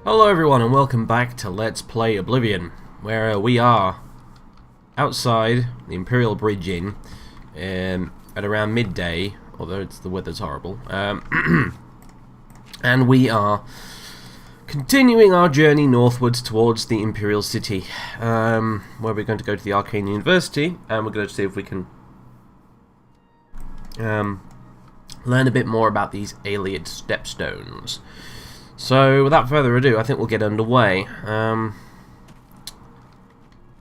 Hello everyone and welcome back to Let's Play Oblivion, where we are outside the Imperial Bridge Inn at around midday, although the weather's horrible, and we are continuing our journey northwards towards the Imperial City, where we're going to go to the Arcane University, and we're going to see if we can learn a bit more about these Ayleid Stepstones. So, without further ado, I think we'll get underway,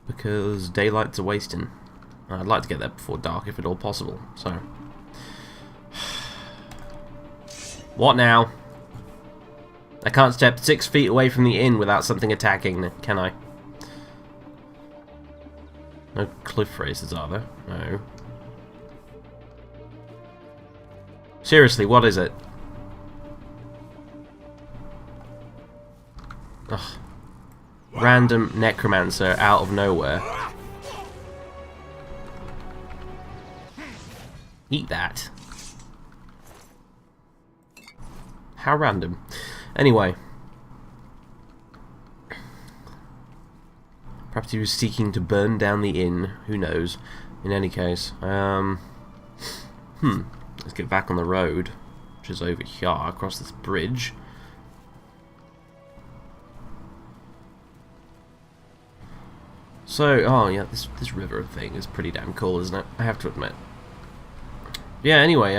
because daylight's a wasting. I'd like to get there before dark if at all possible, so... What now? I can't step 6 feet away from the inn without something attacking, can I? No cliff races, are there? No. Seriously, what is it? Ugh. Random necromancer out of nowhere. Eat that. How random. Anyway. Perhaps he was seeking to burn down the inn. Who knows? In any case. Let's get back on the road. Which is over here, across this bridge. So, oh yeah, this river thing is pretty damn cool, isn't it? I have to admit. Yeah, anyway,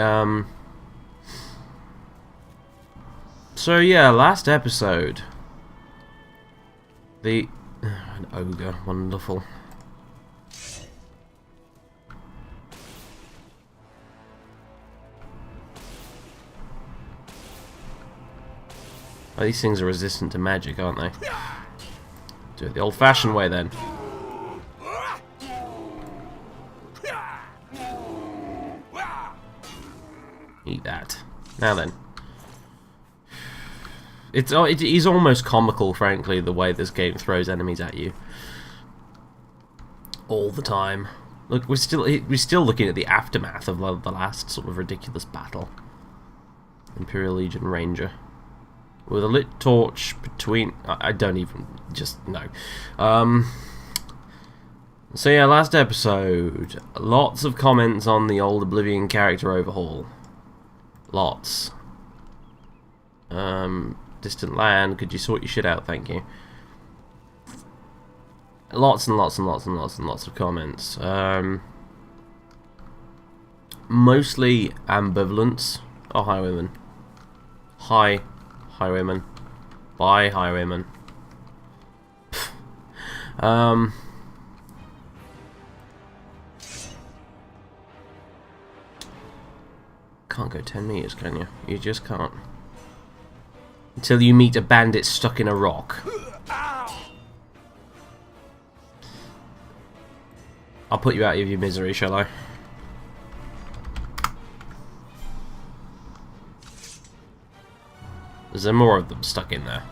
so yeah, last episode. An ogre, wonderful. Oh, these things are resistant to magic, aren't they? Do it the old-fashioned way, then. Eat that. Now then. It is almost comical, frankly, the way this game throws enemies at you. All the time. Look, we're still looking at the aftermath of the last sort of ridiculous battle. Imperial Legion Ranger. With a lit torch between... I don't even... just... no. So yeah, last episode. Lots of comments on the old Oblivion character Overhaul. Lots. Distant land, could you sort your shit out, thank you. Lots and lots and lots and lots and lots of comments. Mostly ambivalence. Oh, highwayman. Hi, highwayman. Bye, highwayman. Can't go 10 meters, can you? You just can't. Until you meet a bandit stuck in a rock. I'll put you out of your misery, shall I? Is there more of them stuck in there?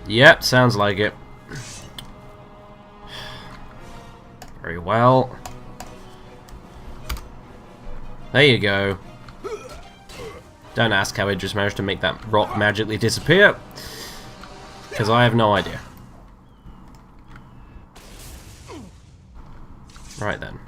Yep, sounds like it. Very well. There you go. Don't ask how Idris managed to make that rock magically disappear, because I have no idea. Right then.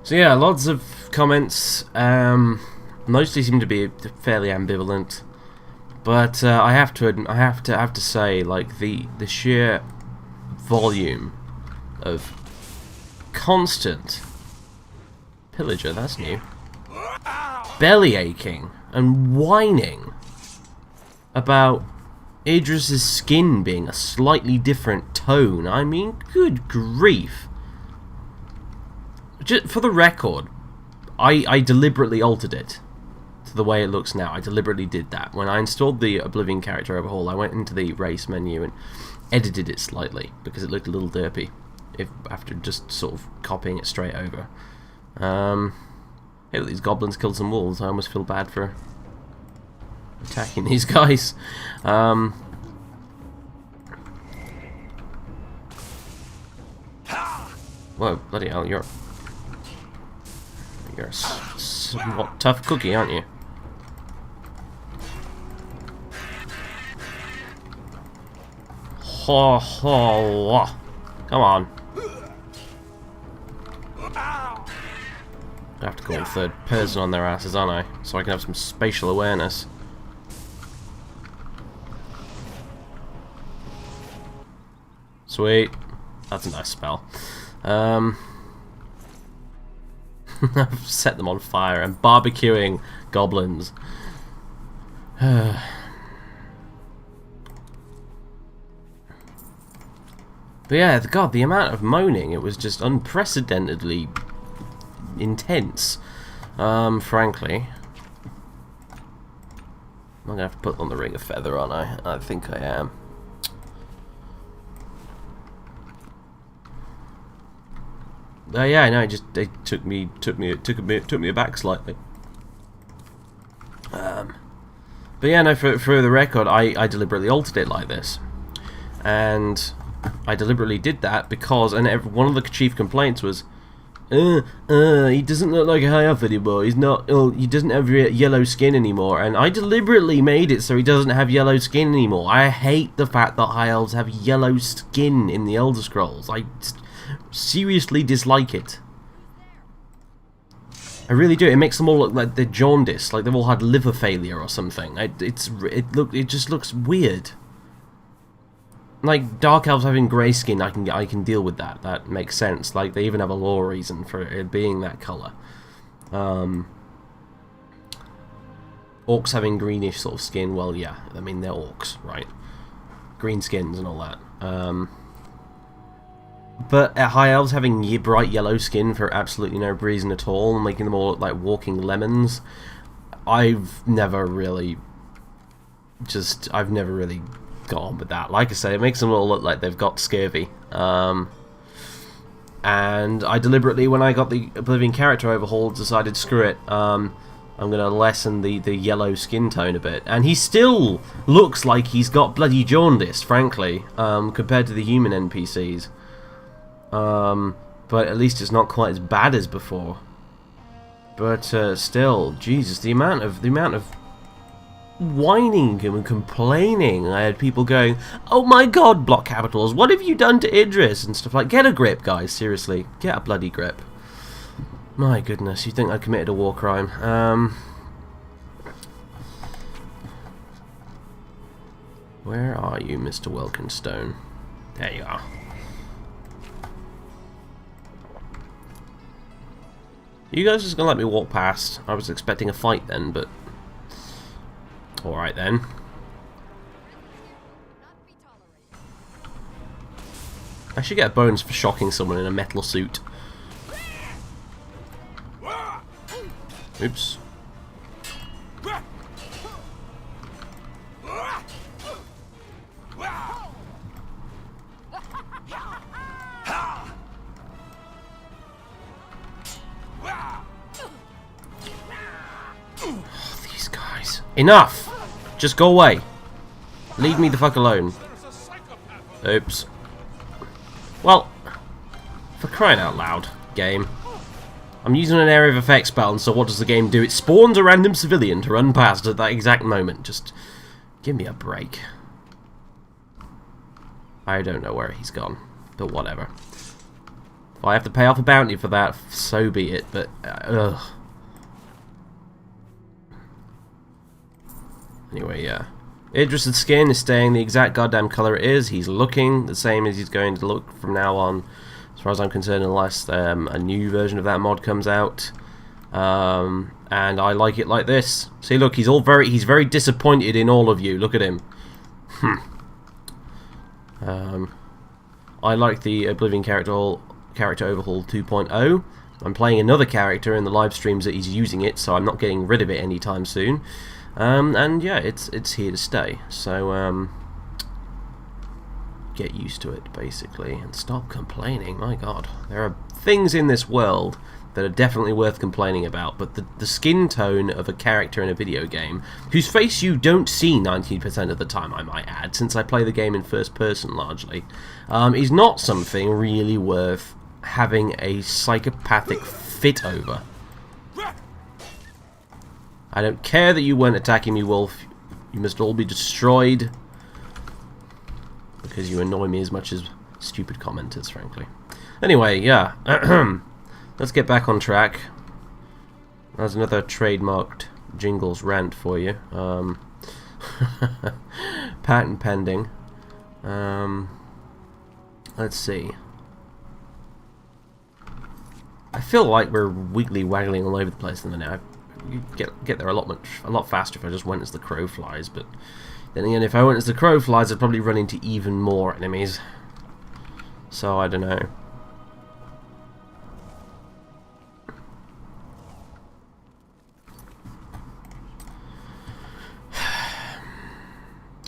So yeah, lots of comments. Mostly seem to be fairly ambivalent. But I have to say, like the sheer volume of constant pillager, that's new, belly aching and whining about Idris's skin being a slightly different tone. I mean, good grief. Just for the record, I deliberately altered it the way it looks now. I deliberately did that. When I installed the Oblivion character Overhaul, I went into the race menu and edited it slightly because it looked a little derpy after just sort of copying it straight over. Hey, these goblins killed some wolves. I almost feel bad for attacking these guys. Whoa, bloody hell, you're a somewhat tough cookie, aren't you? Ho ho! Come on. I have to go in third person on their asses, aren't I? So I can have some spatial awareness. Sweet. That's a nice spell. I've set them on fire. I'm barbecuing goblins. But yeah, God, the amount of moaning, it was just unprecedentedly intense, frankly. I'm gonna have to put on the Ring of Feather, aren't I? I think I am. Yeah, no, it took me aback slightly. But yeah, no, for the record, I deliberately altered it like this, and I deliberately did that because, and one of the chief complaints was, he doesn't look like a high elf anymore. He's not. He doesn't have yellow skin anymore. And I deliberately made it so he doesn't have yellow skin anymore. I hate the fact that high elves have yellow skin in the Elder Scrolls. I seriously dislike it. I really do. It makes them all look like they're jaundiced, like they've all had liver failure or something. It just looks weird. Like dark elves having grey skin, I can deal with that. That makes sense. Like they even have a lore reason for it being that colour. Orcs having greenish sort of skin, well, yeah. I mean they're orcs, right? Green skins and all that. But high elves having bright yellow skin for absolutely no reason at all, and making them all look like walking lemons, I've never really got on with that. Like I say, it makes them all look like they've got scurvy. And I deliberately, when I got the Oblivion character overhaul, decided screw it. I'm going to lessen the yellow skin tone a bit. And he still looks like he's got bloody jaundice, frankly, compared to the human NPCs. But at least it's not quite as bad as before. But still, Jesus, the amount of whining and complaining. I had people going, "Oh my God, block capitals! What have you done to Idris?" and stuff like. Get a grip, guys. Seriously, get a bloody grip. My goodness, you think I committed a war crime? Where are you, Mr. Welkenstone? There you are. You guys just gonna let me walk past? I was expecting a fight then, but alright then. I should get a bonus for shocking someone in a metal suit. Oops. These guys. Enough! Just go away. Leave me the fuck alone. Oops. Well, for crying out loud, game. I'm using an area of effect spell, and so what does the game do? It spawns a random civilian to run past at that exact moment. Just give me a break. I don't know where he's gone, but whatever. If I have to pay off a bounty for that, so be it, but ugh. Anyway, yeah. Idris' skin is staying the exact goddamn colour it is. He's looking the same as he's going to look from now on, as far as I'm concerned, unless a new version of that mod comes out. And I like it like this. See, look, he's very disappointed in all of you. Look at him. I like the Oblivion character overhaul 2.0. I'm playing another character in the live streams that he's using it, so I'm not getting rid of it anytime soon. And yeah, it's here to stay. So get used to it, basically, and stop complaining. My God, there are things in this world that are definitely worth complaining about, but the skin tone of a character in a video game, whose face you don't see 90% of the time, I might add, since I play the game in first person largely, is not something really worth having a psychopathic fit over. I don't care that you weren't attacking me, Wolf. You must all be destroyed. Because you annoy me as much as stupid commenters, frankly. Anyway, yeah. Let's get back on track. There's another trademarked Jingles rant for you. Patent pending. Let's see. I feel like we're wiggly waggling all over the place in the now. You get there a lot faster if I just went as the crow flies, but then again, if I went as the crow flies, I'd probably run into even more enemies. So I don't know.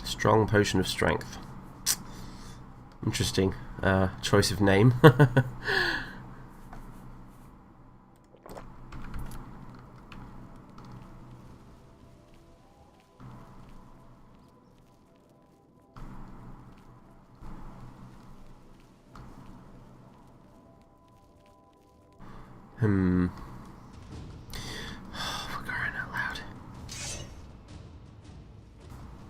Strong potion of strength. Interesting choice of name. For crying out loud.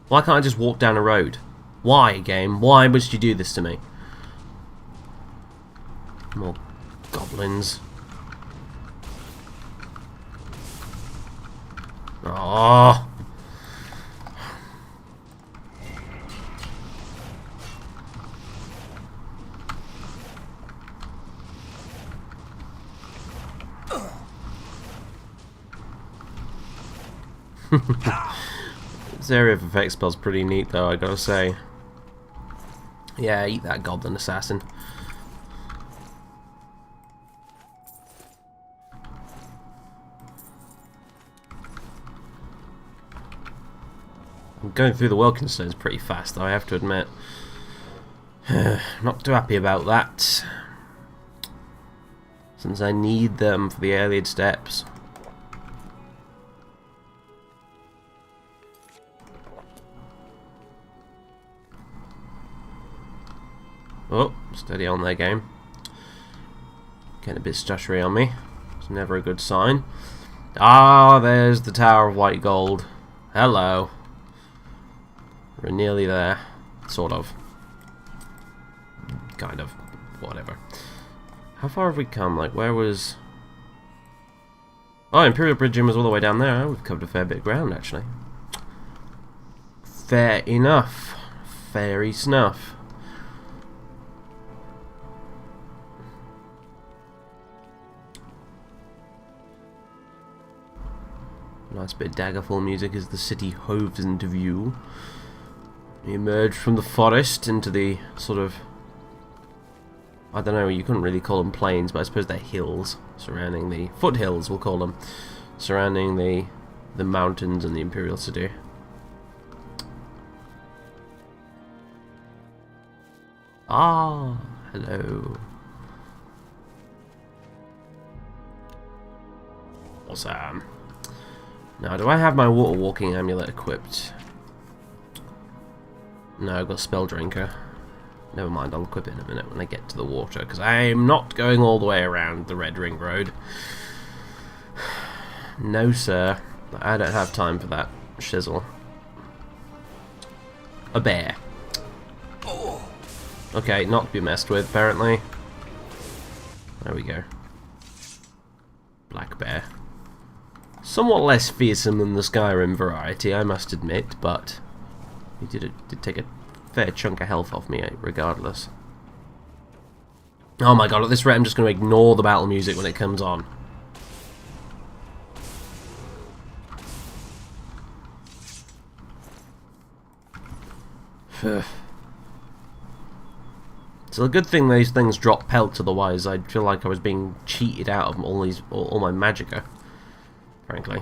Why can't I just walk down a road? Why, game? Why must you do this to me? More goblins. Oh. This area of effect spell's pretty neat though, I gotta say. Yeah, eat that goblin assassin. I'm going through the Welkin stones pretty fast though, I have to admit. Not too happy about that, since I need them for the Ayleid Steps. Oh, steady on there, game. Getting a bit stuttery on me. It's never a good sign. Ah, there's the Tower of White Gold. Hello. We're nearly there. Sort of. Kind of. Whatever. How far have we come? Like, where was... Oh, Imperial Bridge was all the way down there. We've covered a fair bit of ground, actually. Fair enough. Fairy snuff. Nice bit of Daggerfall music as the city hoves into view. You emerge from the forest into the sort of... I don't know, you couldn't really call them plains, but I suppose they're hills surrounding the... foothills, we'll call them. Surrounding the mountains and the Imperial City. Ah, hello. Awesome. Now, do I have my water walking amulet equipped? No, I've got Spell Drinker. Never mind, I'll equip it in a minute when I get to the water, because I'm not going all the way around the Red Ring Road. No, sir. I don't have time for that shizzle. A bear. Okay, not to be messed with, apparently. There we go. Black bear. Somewhat less fearsome than the Skyrim variety, I must admit, but he did take a fair chunk of health off me, regardless. Oh my god, at this rate I'm just going to ignore the battle music when it comes on. It's a good thing these things drop pelts, otherwise I'd feel like I was being cheated out of all my Magicka. Frankly.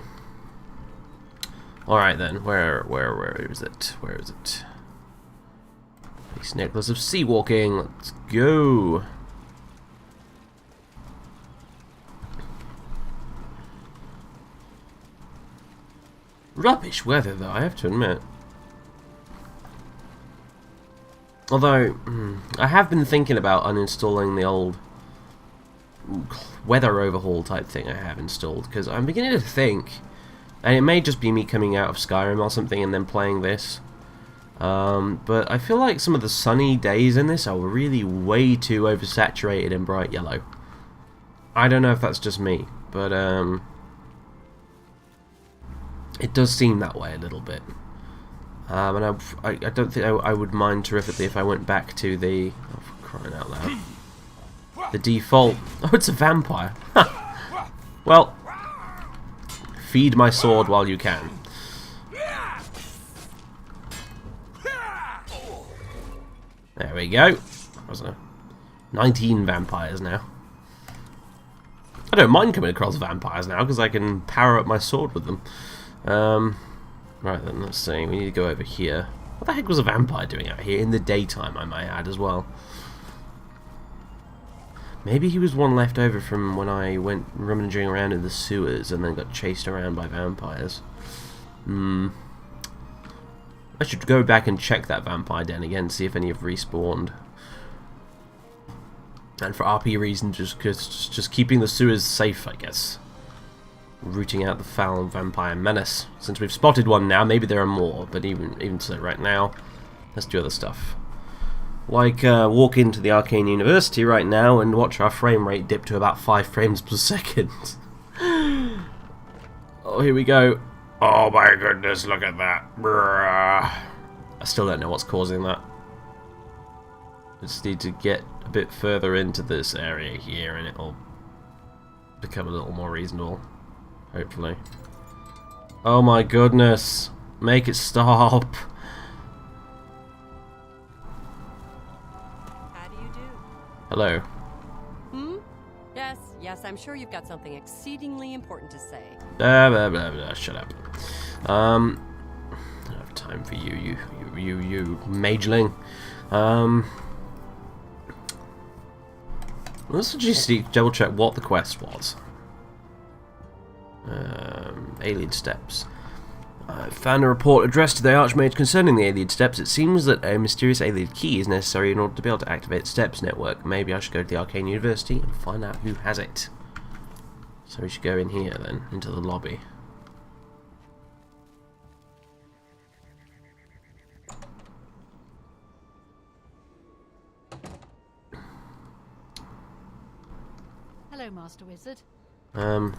Alright then, where is it? Where is it? This necklace of sea walking, let's go! Rubbish weather though, I have to admit. Although, I have been thinking about uninstalling the old weather overhaul type thing I have installed, because I'm beginning to think, and it may just be me coming out of Skyrim or something and then playing this, but I feel like some of the sunny days in this are really way too oversaturated in bright yellow. I don't know if that's just me, but it does seem that way a little bit. And I don't think I would mind terrifically if I went back to the... Oh, for crying out loud. The default... Oh, it's a vampire. Well, feed my sword while you can. There we go. Wasn't it? 19 vampires now. I don't mind coming across vampires now because I can power up my sword with them. Right then, let's see. We need to go over here. What the heck was a vampire doing out here in the daytime, I might add as well? Maybe he was one left over from when I went rummaging around in the sewers and then got chased around by vampires. I should go back and check that vampire den again, see if any have respawned. And for RP reasons, just keeping the sewers safe, I guess. Rooting out the foul vampire menace. Since we've spotted one now, maybe there are more, but even so, right now, let's do other stuff. Like walk into the Arcane University right now and watch our frame rate dip to about 5 frames per second. Oh, here we go. Oh my goodness, look at that. I still don't know what's causing that. I just need to get a bit further into this area here and it'll become a little more reasonable. Hopefully. Oh my goodness. Make it stop. How do you do? Hello. Yes, I'm sure you've got something exceedingly important to say. Blah, blah, blah, blah. Shut up. I don't have time for you mageling. Let's just double check what the quest was. Ayleid Steps. I found a report addressed to the Archmage concerning the Ayleid Steps. It seems that a mysterious Ayleid key is necessary in order to be able to activate Steps network. Maybe I should go to the Arcane University and find out who has it. So we should go in here then, into the lobby. Hello, Master Wizard. I'm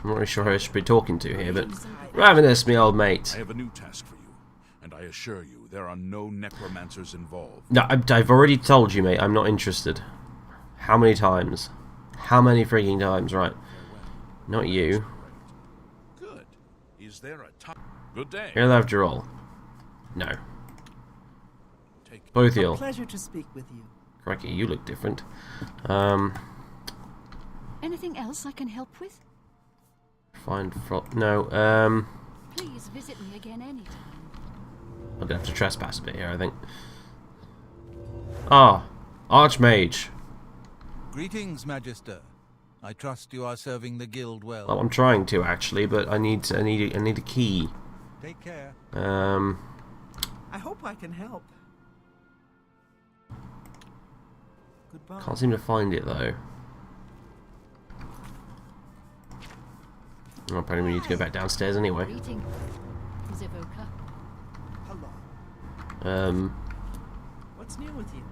not really sure who I should be talking to here, but Ravenous, me old mate. I have a new task for you, and I assure you there are no necromancers involved. No, I've already told you, mate. I'm not interested. How many times? How many freaking times? Right. Not you. Good. Is there a time? Good day. Here, after all. No. Both of you. Pleasure to speak with you. Crikey, you look different. Anything else I can help with? No, Please visit me again anytime. I'm gonna have to trespass a bit here, I think. Ah, Archmage. Greetings, Magister. I trust you are serving the guild well. Well, I'm trying to actually, but I need a key. Take care. I hope I can help. Goodbye. Can't seem to find it though. Well, apparently we need to go back downstairs anyway. Greeting, Zivoka. Hello. What's new with you?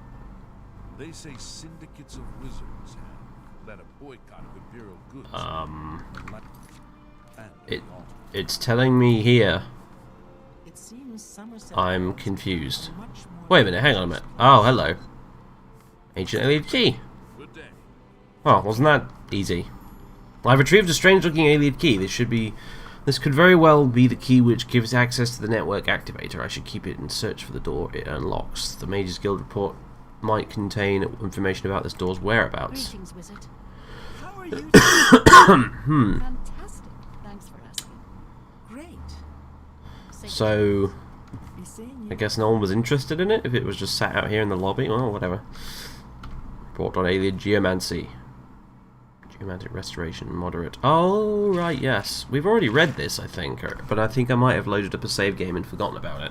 They say syndicates of wizards have led a boycott of imperial goods. It's telling me here. It seems Somerset I'm House confused. is much more Wait a minute, hang on a minute. Oh, hello. Ancient Ayleid key. Good day. Oh, wasn't that easy? I've retrieved a strange-looking Ayleid key. This could very well be the key which gives access to the network activator. I should keep it and search for the door it unlocks. The Mage's Guild report might contain information about this door's whereabouts. Greetings, Wizard. How are you? Fantastic. Thanks for asking. Great. So, Be seeing I you. guess no one was interested in it if it was just sat out here in the lobby. Well, whatever. Report on Ayleid Geomancy. Geomantic Restoration, moderate. Oh, right, yes. We've already read this, I think, but I think I might have loaded up a save game and forgotten about it.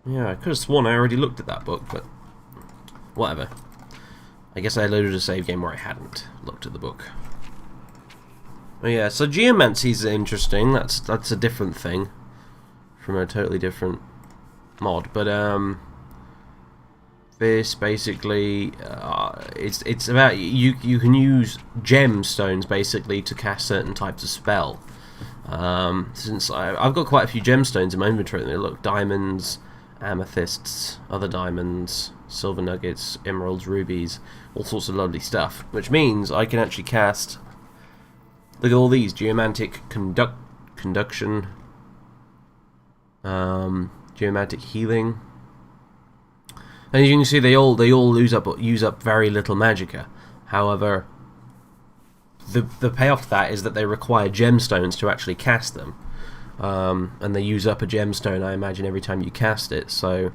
Yeah, I could have sworn I already looked at that book, but whatever. I guess I loaded a save game where I hadn't looked at the book. Oh yeah, so geomancy's interesting. That's a different thing from a totally different mod, but this basically it's about you can use gemstones basically to cast certain types of spell. Since I've got quite a few gemstones in my inventory, they look diamonds, amethysts, other diamonds, silver nuggets, emeralds, rubies, all sorts of lovely stuff, which means I can actually cast, look at all these, geomantic conduction, geomantic healing, and as you can see they all use up very little magicka. However, the payoff to that is that they require gemstones to actually cast them. And they use up a gemstone, I imagine, every time you cast it. So,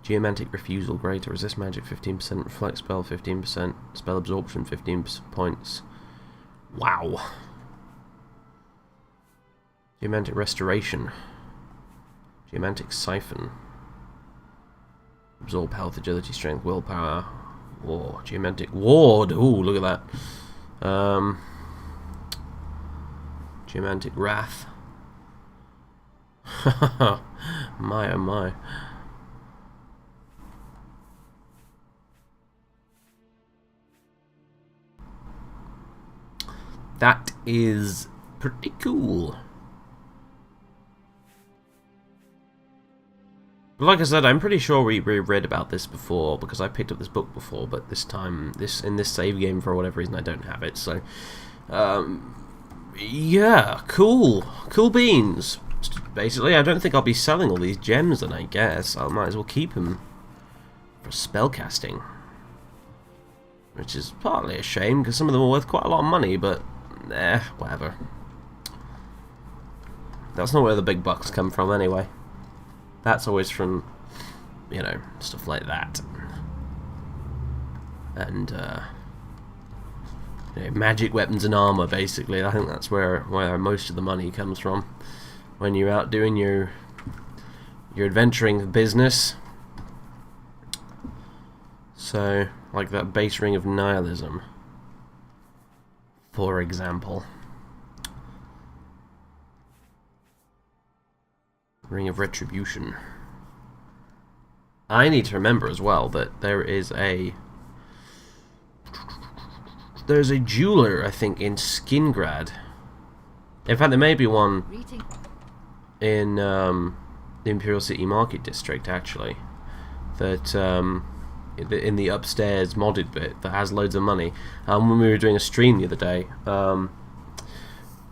geomantic refusal greater, resist magic 15%, reflect spell 15%, spell absorption 15 points. Wow. Geomantic restoration, geomantic siphon, absorb health, agility, strength, willpower, war, geomantic ward. Ooh, look at that. Geomantic wrath. My oh my. That is pretty cool. But like I said, I'm pretty sure we read about this before because I picked up this book before, but this time in this save game for whatever reason I don't have it. So yeah, cool beans. Basically, I don't think I'll be selling all these gems then, I guess. I might as well keep them for spellcasting. Which is partly a shame, because some of them are worth quite a lot of money, but whatever. That's not where the big bucks come from anyway. That's always from, you know, stuff like that. And, you know, magic weapons and armor, basically. I think that's where most of the money comes from. When you're out doing your adventuring business. So, like that base ring of nihilism, for example. Ring of retribution. I need to remember as well that there's a jeweler, I think, in Skingrad. In fact, there may be one in the Imperial City Market District, actually, that in the upstairs modded bit that has loads of money. When we were doing a stream the other day,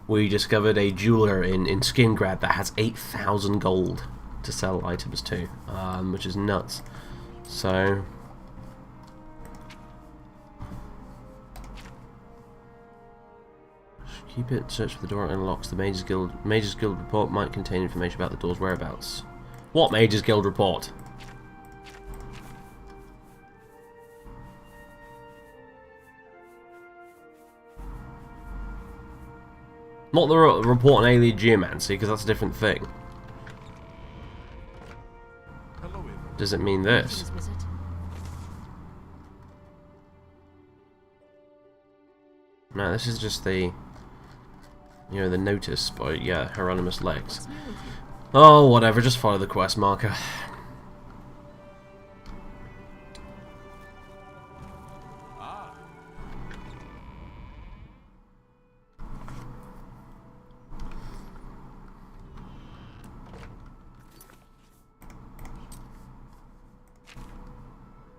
we discovered a jeweler in Skingrad that has 8,000 gold to sell items to, which is nuts. So keep it, search for the door, unlocks the Mages Guild. Mages Guild report might contain information about the door's whereabouts. What Mages Guild report? Not the report on Ayleid Geomancy, because that's a different thing. Does it mean this? No, this is just the, you know, the notice by, yeah, Hieronymus Legs. Oh, whatever, just follow the quest marker.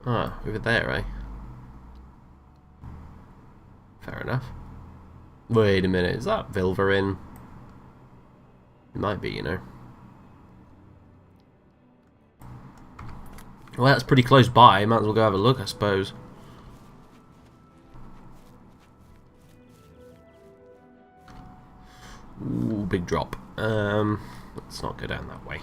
Ah, over there, eh? Fair enough. Wait a minute, is that Vilverin? It might be, you know. Well, that's pretty close by. Might as well go have a look, I suppose. Ooh, big drop. Let's not go down that way.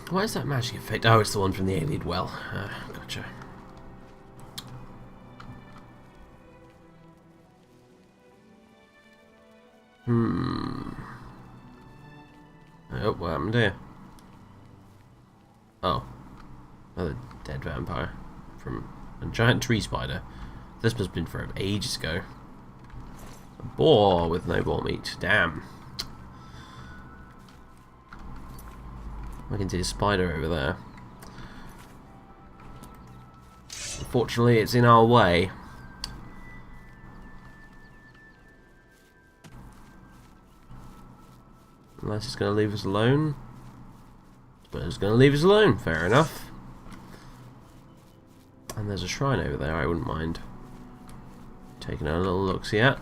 Why is that magic effect? Oh, it's the one from the Ayleid well. Gotcha. Oh, what happened here? Oh. Another dead vampire. From a giant tree spider. This must have been from ages ago. A boar with no boar meat. Damn. I can see a spider over there. Unfortunately, it's in our way. Unless it's going to leave us alone. But it's going to leave us alone. Fair enough. And there's a shrine over there. I wouldn't mind taking a little look-see at.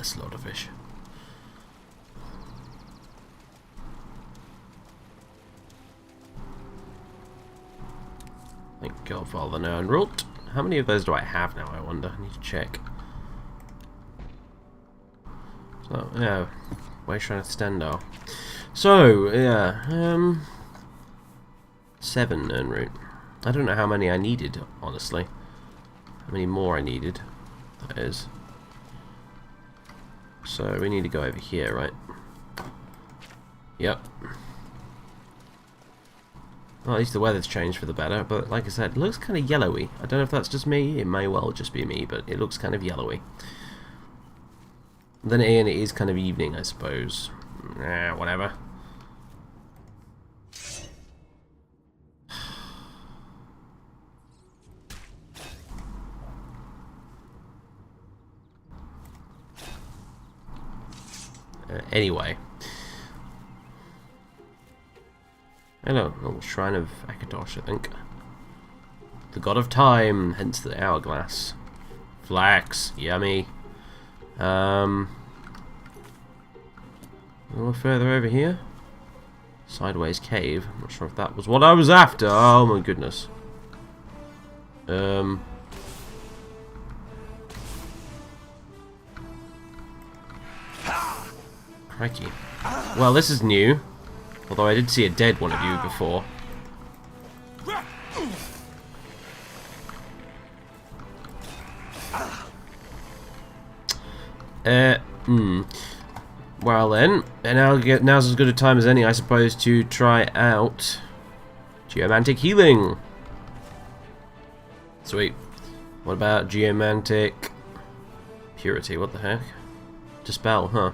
Slaughterfish. Thank God for all the now enrolled. How many of those do I have now, I wonder? I need to check. So, yeah. Where's trying to stand off? So, yeah. 7 en route. I don't know how many I needed, honestly. How many more I needed, that is. So, we need to go over here, right? Yep. Well, at least the weather's changed for the better, but like I said, it looks kind of yellowy. I don't know if that's just me, it may well just be me, but it looks kind of yellowy. Then again, it is kind of evening, I suppose. Whatever. Anyway. Hello, little shrine of Akatosh, I think. The god of time, hence the hourglass. Flax, yummy. A little further over here. Sideways cave. I'm not sure if that was what I was after. Oh my goodness. Crikey. Well, this is new. Although I did see a dead one of you before. Well then, and now's as good a time as any, I suppose, to try out Geomantic Healing. Sweet. What about Geomantic Purity? What the heck? Dispel, huh?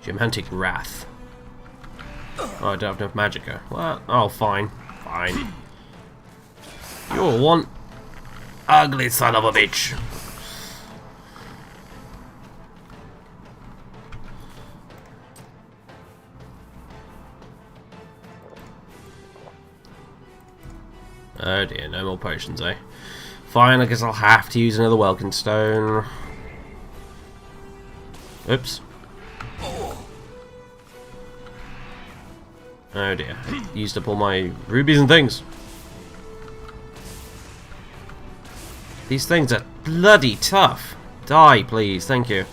Geomantic Wrath. Oh, I don't have enough Magicka. Well, oh, fine. Fine. You're one ugly son of a bitch. Oh dear, no more potions, eh? Fine, I guess I'll have to use another Welkin Stone. Oops. Oh dear, I used up all my rubies and things. These things are bloody tough. Die, please, thank you.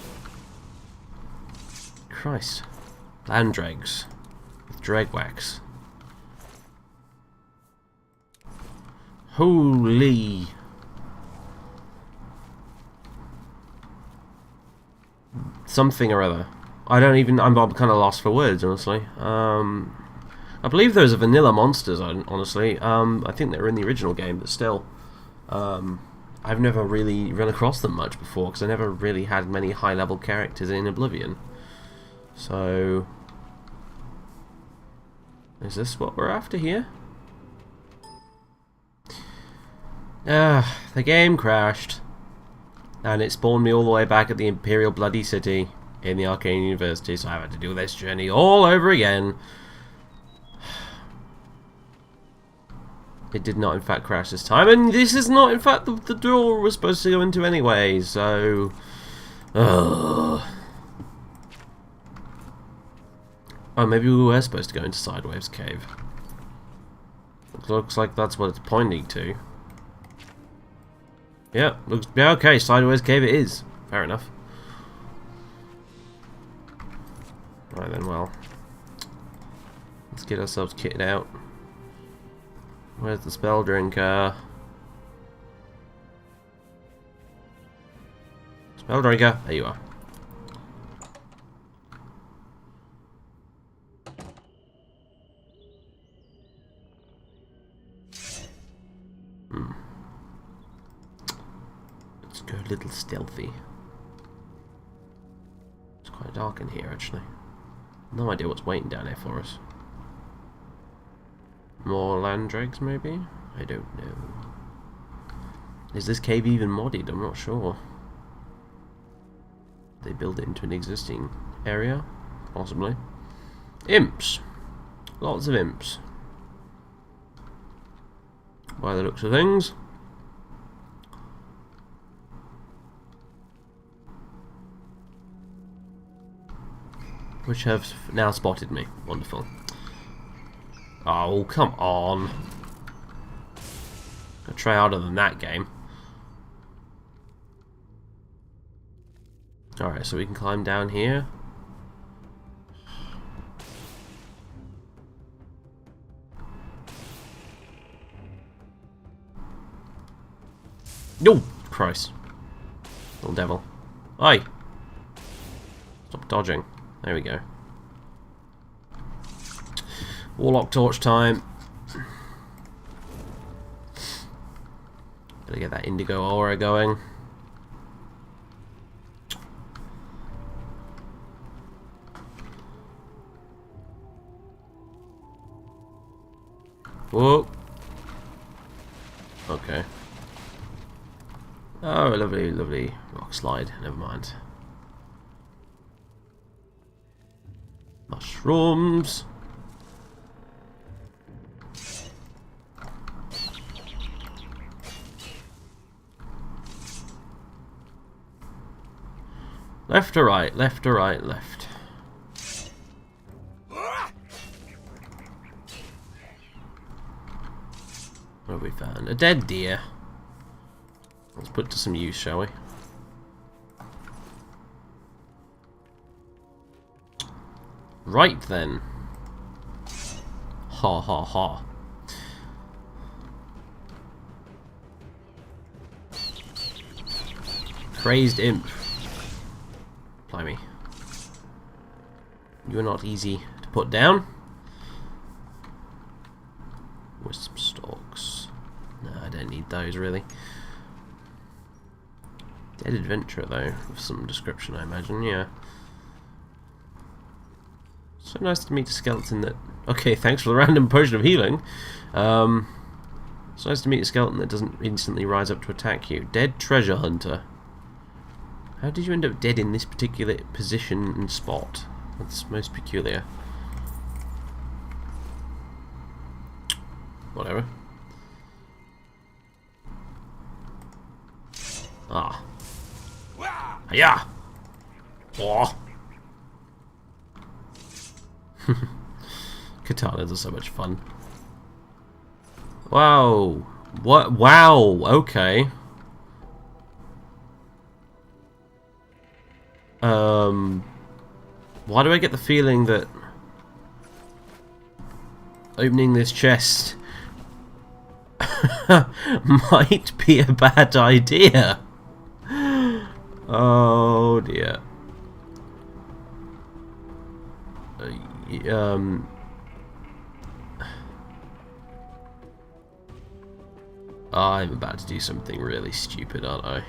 Christ. Land dregs. With dreg wax. Holy. Something or other. I don't even, I'm kind of lost for words, honestly. I believe those are vanilla monsters, honestly. I think they were in the original game, but still. I've never really run across them much before, because I never really had many high-level characters in Oblivion. So... is this what we're after here? The game crashed. And it spawned me all the way back at the Imperial Bloody City in the Arcane University, so I had to do this journey all over again. It did not in fact crash this time, and this is not in fact the door we're supposed to go into anyway, so... Oh, maybe we were supposed to go into Sideways Cave. Looks like that's what it's pointing to. Yeah, looks... yeah, okay, Sideways Cave it is. Fair enough. Right then, well... Let's get ourselves kitted out. Where's the spell drinker? Spell drinker, there you are. Let's go a little stealthy. It's quite dark in here, actually. No idea what's waiting down there for us. More land dregs, maybe? I don't know. Is this cave even modded? I'm not sure. They build it into an existing area? Possibly. Imps! Lots of imps. By the looks of things. Which have now spotted me. Wonderful. Oh, come on. I'll try harder than that game. Alright, so we can climb down here. No! Christ. Little devil. Oi! Stop dodging. There we go. Warlock torch time. Gotta get that indigo aura going. Whoa. Okay. Oh, lovely, lovely rock slide. Never mind. Mushrooms. Left to right, left to right, left. What have we found? A dead deer. Let's put it to some use, shall we? Right then. Ha ha ha. Crazed imp. Blimey. You're not easy to put down. Wisp stalks. No, I don't need those really. Dead adventurer though, with some description I imagine, yeah. So nice to meet a skeleton that... Okay, thanks for the random potion of healing. It's nice to meet a skeleton that doesn't instantly rise up to attack you. Dead treasure hunter. How did you end up dead in this particular position and spot? That's most peculiar. Whatever. Ah. Hiya! Oh. Katanas are so much fun. Wow. What? Wow. Okay. Why do I get the feeling that opening this chest might be a bad idea? Oh dear. I'm about to do something really stupid, aren't I?